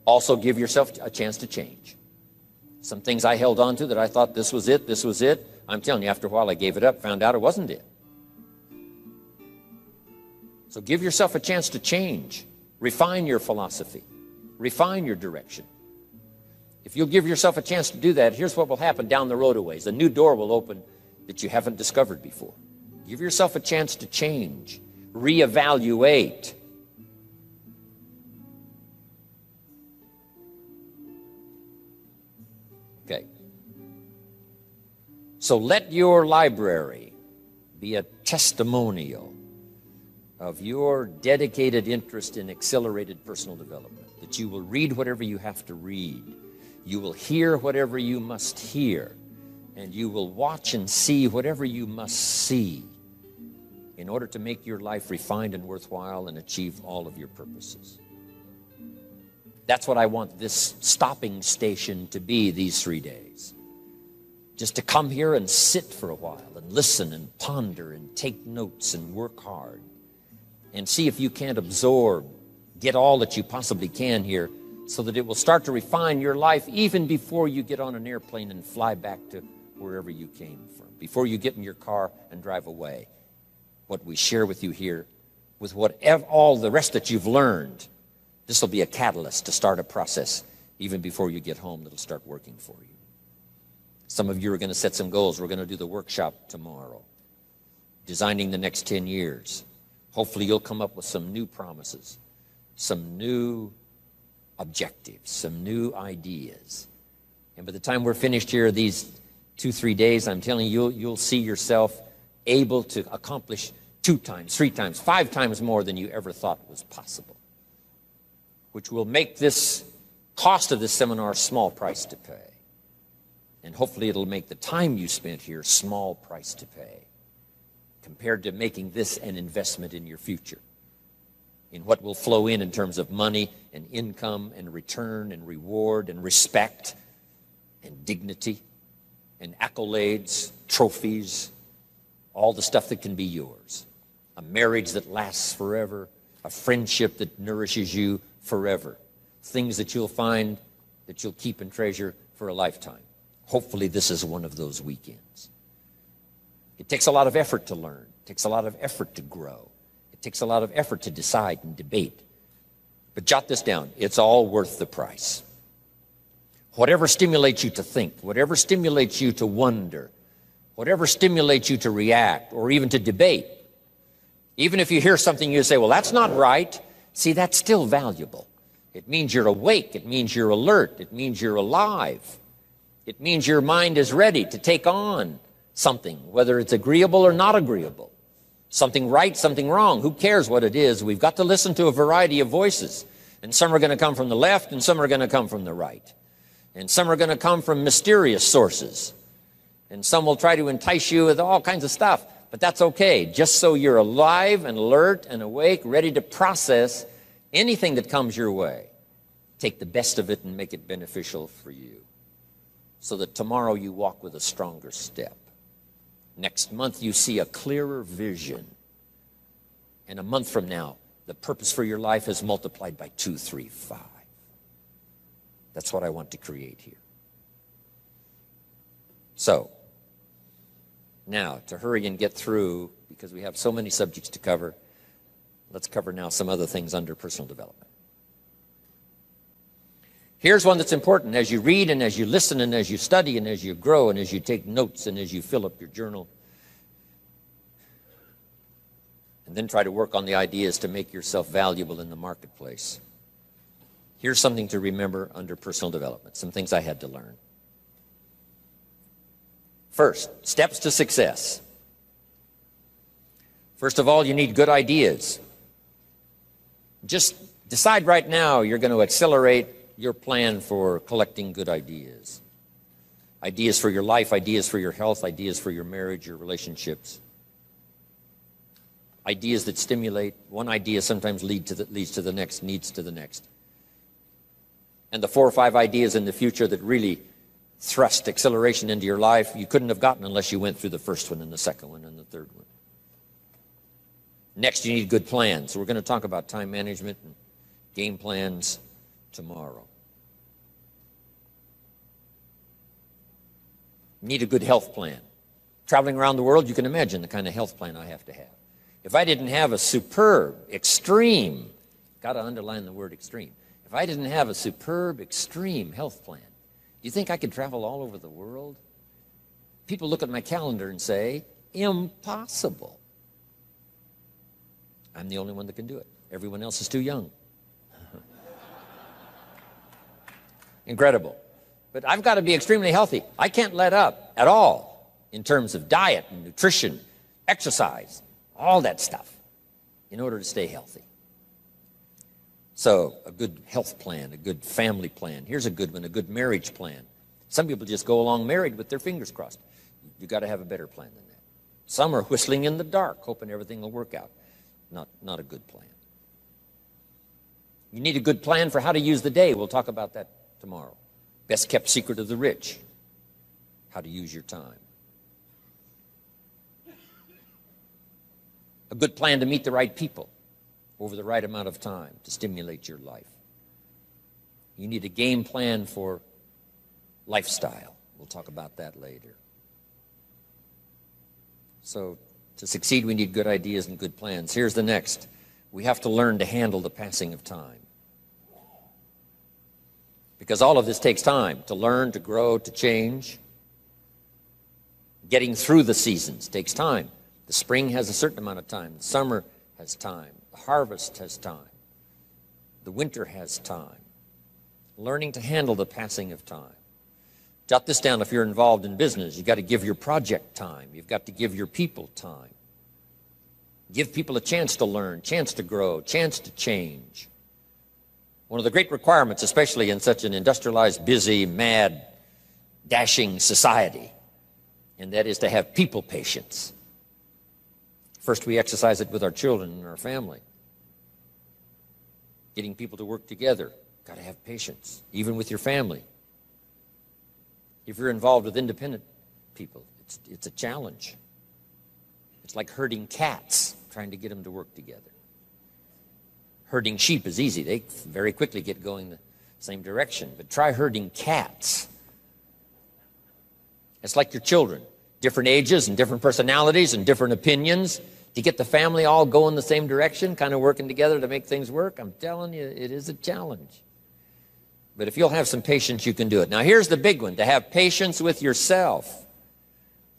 Also give yourself a chance to change. Some things I held on to that I thought this was it, this was it. I'm telling you, after a while I gave it up, found out it wasn't it. So give yourself a chance to change. Refine your philosophy. Refine your direction. If you'll give yourself a chance to do that, here's what will happen down the road a ways. A new door will open that you haven't discovered before. Give yourself a chance to change. Reevaluate. Okay. So let your library be a testimonial of your dedicated interest in accelerated personal development, that you will read whatever you have to read, you will hear whatever you must hear, and you will watch and see whatever you must see in order to make your life refined and worthwhile and achieve all of your purposes. That's what I want this stopping station to be these 3 days. Just to come here and sit for a while and listen and ponder and take notes and work hard and see if you can't absorb, get all that you possibly can here so that it will start to refine your life even before you get on an airplane and fly back to wherever you came from, before you get in your car and drive away. What we share with you here, with whatever, all the rest that you've learned, this will be a catalyst to start a process even before you get home that'll start working for you. Some of you are going to set some goals. We're going to do the workshop tomorrow, designing the next 10 years. Hopefully you'll come up with some new promises, some new objectives, some new ideas. And by the time we're finished here, these 2-3 days, I'm telling you, you'll see yourself able to accomplish 2 times, 3 times, 5 times more than you ever thought was possible, which will make this cost of this seminar a small price to pay. And hopefully it'll make the time you spent here a small price to pay compared to making this an investment in your future, in what will flow in terms of money and income and return and reward and respect and dignity and accolades, trophies, all the stuff that can be yours. A marriage that lasts forever, a friendship that nourishes you forever, things that you'll find that you'll keep and treasure for a lifetime. Hopefully this is one of those weekends. It takes a lot of effort to learn. It takes a lot of effort to grow. It takes a lot of effort to decide and debate. But jot this down. It's all worth the price. Whatever stimulates you to think, whatever stimulates you to wonder, whatever stimulates you to react or even to debate, even if you hear something you say, well, that's not right, see, that's still valuable. It means you're awake. It means you're alert. It means you're alive. It means your mind is ready to take on something, whether it's agreeable or not agreeable. Something right, something wrong. Who cares what it is? We've got to listen to a variety of voices. And some are going to come from the left and some are going to come from the right. And some are going to come from mysterious sources. And some will try to entice you with all kinds of stuff. But that's okay, just so you're alive and alert and awake, ready to process anything that comes your way. Take the best of it and make it beneficial for you, so that tomorrow you walk with a stronger step. Next month you see a clearer vision. And a month from now, the purpose for your life is multiplied by 2, 3, 5. That's what I want to create here. So, now, to hurry and get through, because we have so many subjects to cover, let's cover now some other things under personal development. Here's one that's important as you read and as you listen and as you study and as you grow and as you take notes and as you fill up your journal. And then try to work on the ideas to make yourself valuable in the marketplace. Here's something to remember under personal development, some things I had to learn. First, steps to success. First of all, you need good ideas. Just decide right now you're going to accelerate your plan for collecting good ideas. Ideas for your life, ideas for your health, ideas for your marriage, your relationships. Ideas that stimulate. One idea sometimes leads to the next, needs to the next. And the 4 or 5 ideas in the future that really thrust acceleration into your life, you couldn't have gotten unless you went through the first one and the second one and the third one. Next, you need good plans. So we're going to talk about time management and game plans tomorrow. You need a good health plan. Traveling around the world, you can imagine the kind of health plan I have to have. If I didn't have a superb, extreme, got to underline the word extreme. If I didn't have a superb, extreme health plan, do you think I could travel all over the world? People look at my calendar and say, impossible. I'm the only one that can do it. Everyone else is too young. Incredible. But I've got to be extremely healthy. I can't let up at all in terms of diet and nutrition, exercise, all that stuff in order to stay healthy. So a good health plan, a good family plan. Here's a good one, a good marriage plan. Some people just go along married with their fingers crossed. You've got to have a better plan than that. Some are whistling in the dark, hoping everything will work out. Not a good plan. You need a good plan for how to use the day. We'll talk about that tomorrow. Best kept secret of the rich, how to use your time. A good plan to meet the right people over the right amount of time to stimulate your life. You need a game plan for lifestyle. We'll talk about that later. So to succeed, we need good ideas and good plans. Here's the next. We have to learn to handle the passing of time. Because all of this takes time to learn, to grow, to change. Getting through the seasons takes time. The spring has a certain amount of time. The summer has time. The harvest has time. The winter has time. Learning to handle the passing of time. Jot this down if you're involved in business. You've got to give your project time. You've got to give your people time. Give people a chance to learn, chance to grow, chance to change. One of the great requirements, especially in such an industrialized, busy, mad, dashing society, and that is to have people patience. First, we exercise it with our children and our family. Getting people to work together, got to have patience, even with your family. If you're involved with independent people, it's a challenge. It's like herding cats, trying to get them to work together. Herding sheep is easy. They very quickly get going the same direction. But try herding cats. It's like your children. Different ages and different personalities and different opinions. To get the family all going the same direction, kind of working together to make things work, I'm telling you, it is a challenge. But if you'll have some patience, you can do it. Now, here's the big one, to have patience with yourself.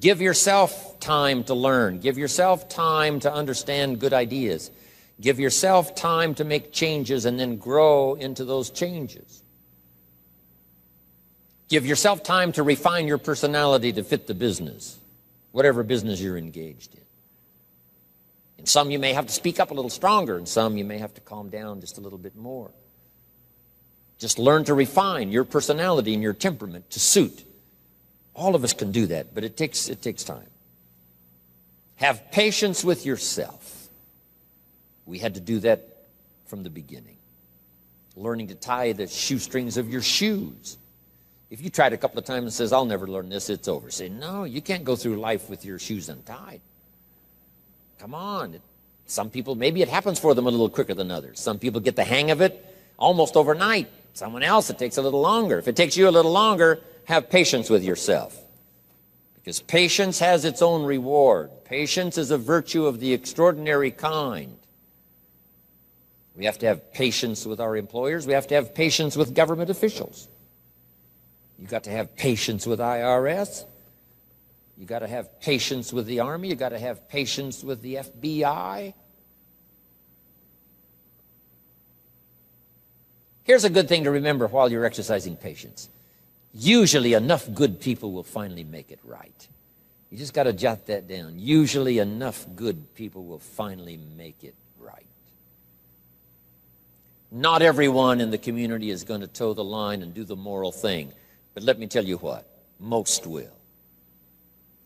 Give yourself time to learn. Give yourself time to understand good ideas. Give yourself time to make changes and then grow into those changes. Give yourself time to refine your personality to fit the business, whatever business you're engaged in. In some, you may have to speak up a little stronger. In some, you may have to calm down just a little bit more. Just learn to refine your personality and your temperament to suit. All of us can do that, but it takes time. Have patience with yourself. We had to do that from the beginning. Learning to tie the shoestrings of your shoes. If you tried a couple of times and says, I'll never learn this, it's over. Say, no, you can't go through life with your shoes untied. Come on. Some people, maybe it happens for them a little quicker than others. Some people get the hang of it almost overnight. Someone else, it takes a little longer. If it takes you a little longer, have patience with yourself. Because patience has its own reward. Patience is a virtue of the extraordinary kind. We have to have patience with our employers. We have to have patience with government officials. You've got to have patience with IRS. You've got to have patience with the Army. You've got to have patience with the FBI. Here's a good thing to remember while you're exercising patience. Usually enough good people will finally make it right. You just got to jot that down. Usually enough good people will finally make it right. Not everyone in the community is going to toe the line and do the moral thing. But let me tell you what, most will.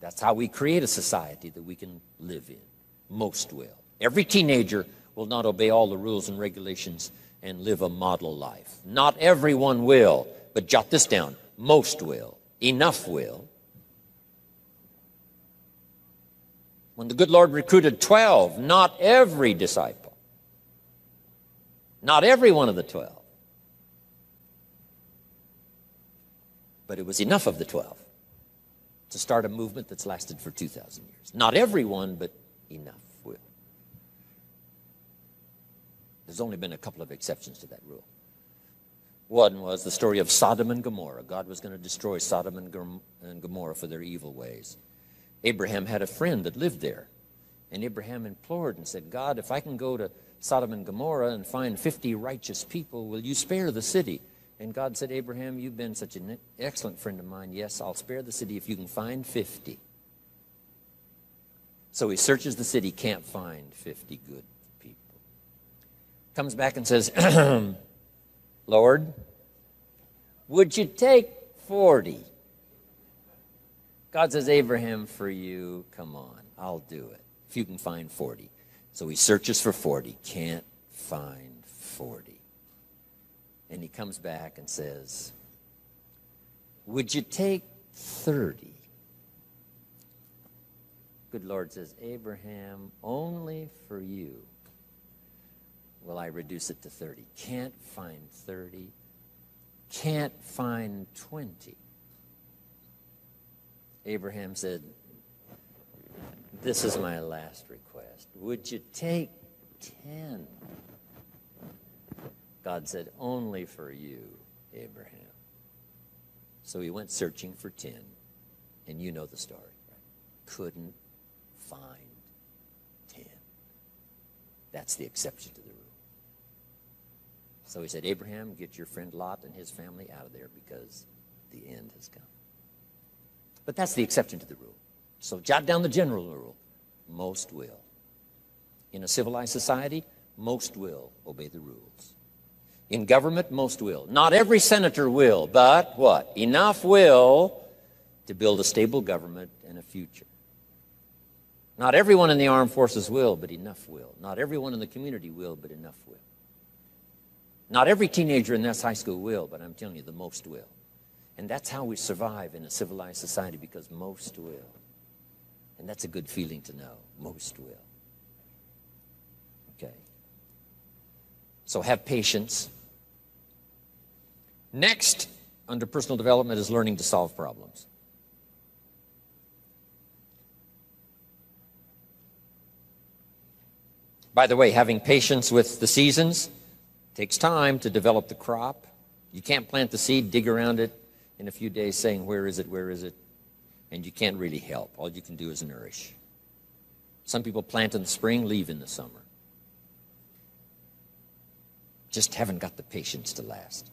That's how we create a society that we can live in. Most will. Every teenager will not obey all the rules and regulations and live a model life. Not everyone will, but jot this down. Most will. Enough will. When the good Lord recruited 12, not every disciple, not every one of the 12, but it was enough of the 12 to start a movement that's lasted for 2,000 years. Not everyone, but enough will. There's only been a couple of exceptions to that rule. One was the story of Sodom and Gomorrah. God was going to destroy Sodom and Gomorrah for their evil ways. Abraham had a friend that lived there. And Abraham implored and said, God, if I can go to Sodom and Gomorrah and find 50 righteous people, will you spare the city? And God said, Abraham, you've been such an excellent friend of mine. Yes, I'll spare the city if you can find 50. So he searches the city, can't find 50 good people. Comes back and says, Lord, would you take 40? God says, Abraham, for you, come on, I'll do it. If you can find 40. So he searches for 40, can't find 40. And he comes back and says, would you take 30? Good Lord says, Abraham, only for you will I reduce it to 30. Can't find 30. Can't find 20. Abraham said, this is my last request. Would you take 10? God said, only for you, Abraham. So he went searching for 10, and you know the story, right? Couldn't find 10. That's the exception to the rule. So he said, Abraham, get your friend Lot and his family out of there because the end has come. But that's the exception to the rule. So jot down the general rule. Most will. In a civilized society, most will obey the rules. In government, most will. Not every senator will, but what? Enough will to build a stable government and a future. Not everyone in the armed forces will, but enough will. Not everyone in the community will, but enough will. Not every teenager in this high school will, but I'm telling you, the most will. And that's how we survive in a civilized society, because most will. And that's a good feeling to know. Most will. Okay. So have patience. Next, under personal development, is learning to solve problems. By the way, having patience with the seasons takes time to develop the crop. You can't plant the seed, dig around it in a few days saying, where is it, where is it? And you can't really help. All you can do is nourish. Some people plant in the spring, leave in the summer. Just haven't got the patience to last.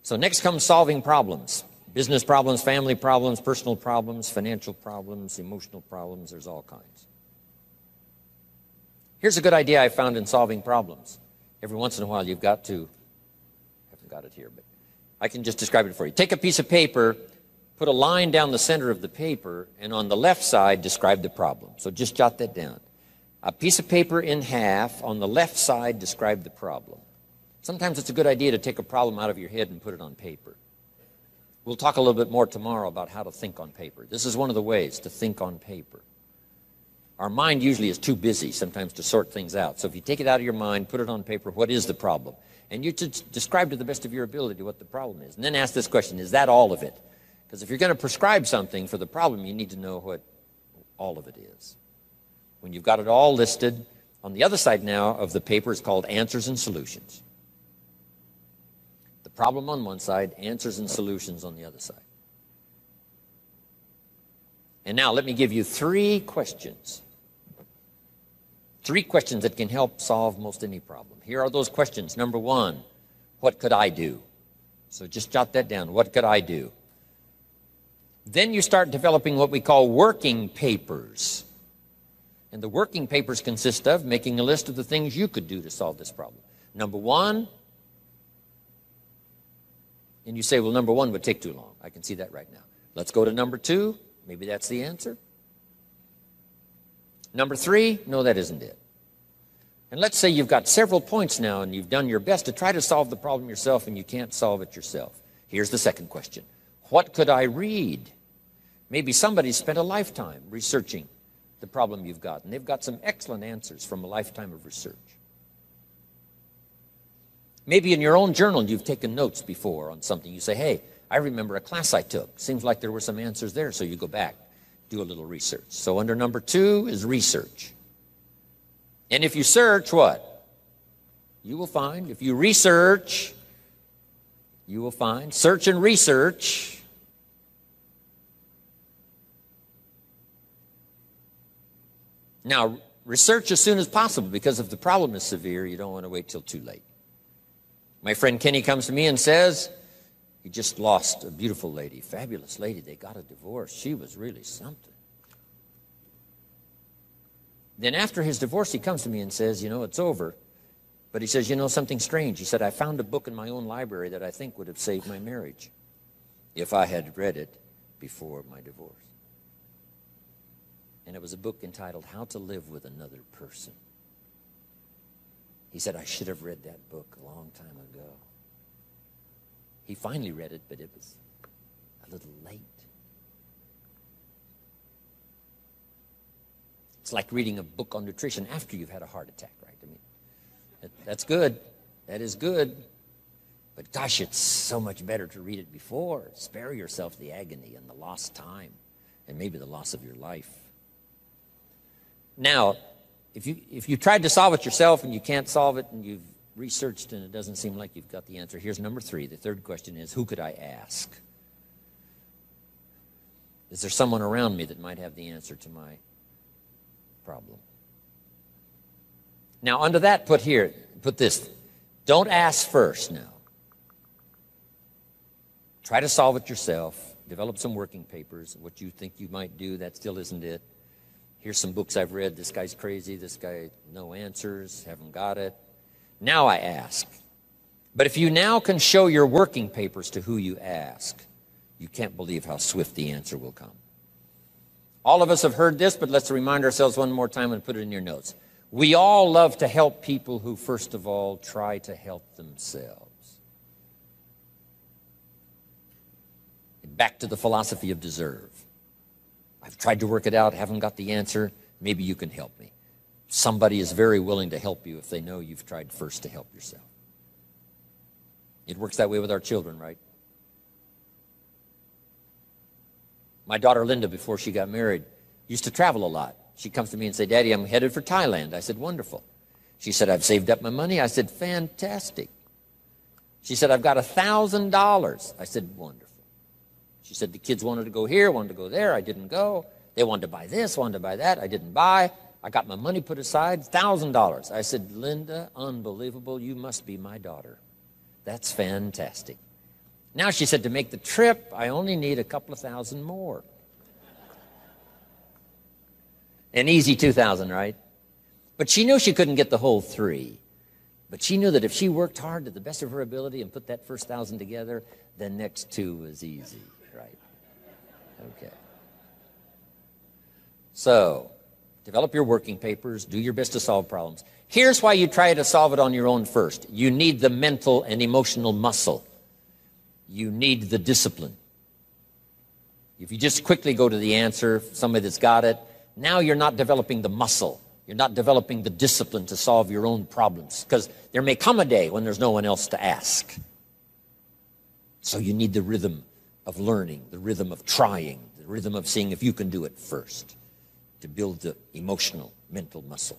So next comes solving problems. Business problems, family problems, personal problems, financial problems, emotional problems. There's all kinds. Here's a good idea I found in solving problems. Every once in a while you've got to, I haven't got it here, but I can just describe it for you. Take a piece of paper, put a line down the center of the paper, and on the left side describe the problem. So just jot that down. A piece of paper in half, on the left side describe the problem. Sometimes it's a good idea to take a problem out of your head and put it on paper. We'll talk a little bit more tomorrow about how to think on paper. This is one of the ways to think on paper. Our mind usually is too busy sometimes to sort things out. So if you take it out of your mind, put it on paper, what is the problem? And you describe to the best of your ability what the problem is. And then ask this question, is that all of it? Because if you're going to prescribe something for the problem, you need to know what all of it is. When you've got it all listed, on the other side now of the paper is called answers and solutions. The problem on one side, answers and solutions on the other side. And now let me give you 3 questions. 3 questions that can help solve most any problem. Here are those questions. Number 1, what could I do? So just jot that down. What could I do? Then you start developing what we call working papers. And the working papers consist of making a list of the things you could do to solve this problem. Number 1, and you say, well, number 1 would take too long. I can see that right now. Let's go to number 2. Maybe that's the answer. Number 3, no, that isn't it. And let's say you've got several points now and you've done your best to try to solve the problem yourself and you can't solve it yourself. Here's the second question. What could I read? Maybe somebody spent a lifetime researching the problem you've got, and they've got some excellent answers from a lifetime of research. Maybe in your own journal you've taken notes before on something. You say, hey, I remember a class I took. Seems like there were some answers there, so you go back, do a little research. So under number 2 is research. And if you search, what? You will find. If you research, you will find. Search and research. Now, research as soon as possible, because if the problem is severe, you don't want to wait till too late. My friend Kenny comes to me and says, he just lost a beautiful lady, fabulous lady. They got a divorce. She was really something. Then after his divorce, he comes to me and says, it's over. But he says, something strange. He said, I found a book in my own library that I think would have saved my marriage if I had read it before my divorce. And it was a book entitled How to Live with Another Person. He said, I should have read that book a long time ago. He finally read it, but it was a little late. It's like reading a book on nutrition after you've had a heart attack, right? I mean, that's good. That is good. But gosh, it's so much better to read it before. Spare yourself the agony and the lost time and maybe the loss of your life. Now, if you tried to solve it yourself and you can't solve it and you've researched and it doesn't seem like you've got the answer, here's number 3. The third question is, who could I ask? Is there someone around me that might have the answer to my problem? Now, under that, put this. Don't ask first now. Try to solve it yourself. Develop some working papers. What you think you might do, that still isn't it. Here's some books I've read. This guy's crazy. This guy, no answers, haven't got it. Now I ask. But if you now can show your working papers to who you ask, you can't believe how swift the answer will come. All of us have heard this, but let's remind ourselves one more time and put it in your notes. We all love to help people who, first of all, try to help themselves. Back to the philosophy of deserve. I've tried to work it out, haven't got the answer. Maybe you can help me. Somebody is very willing to help you if they know you've tried first to help yourself. It works that way with our children, right? My daughter Linda, before she got married, used to travel a lot. She comes to me and said, Daddy, I'm headed for Thailand. I said, wonderful. She said, I've saved up my money. I said, fantastic. She said, I've got $1,000. I said, wonderful. She said, the kids wanted to go here, wanted to go there. I didn't go. They wanted to buy this, wanted to buy that. I didn't buy. I got my money put aside, $1,000. I said, Linda, unbelievable. You must be my daughter. That's fantastic. Now, she said, to make the trip, I only need a couple of thousand more. An easy 2,000, right? But she knew she couldn't get the whole 3. But she knew that if she worked hard to the best of her ability and put that first 1,000 together, the next 2 was easy, right? Okay. So, develop your working papers. Do your best to solve problems. Here's why you try to solve it on your own first. You need the mental and emotional muscle. You need the discipline. If you just quickly go to the answer, somebody that's got it, now you're not developing the muscle. You're not developing the discipline to solve your own problems, because there may come a day when there's no one else to ask. So you need the rhythm of learning, the rhythm of trying, the rhythm of seeing if you can do it first to build the emotional, mental muscle.